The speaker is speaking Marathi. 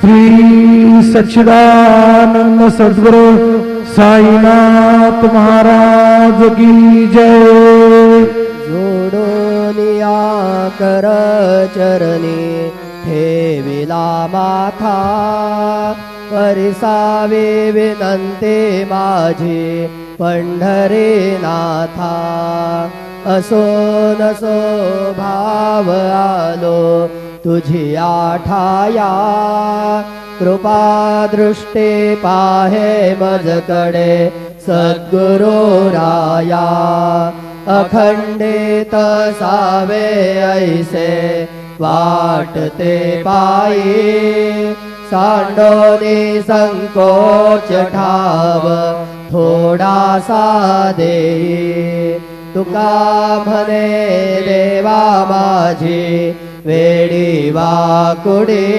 श्री सच्चिदानंद सद्गुरु साईनाथ महाराज की जय। जोडोनिया कर चरणी ठेविला माथा, परिसावे विनंती माझी पंढरीनाथा। असो नसो भाव आलो तुझी आठाया, कृपा दृष्टी पाहे मजकडे सद्गुरु राया। अखंडित सावे ऐसे वाटते पायी, सांडोनी संकोच ठाव थोडासा देई। तुका म्हणे देवा माझी वेडी वाकुडी,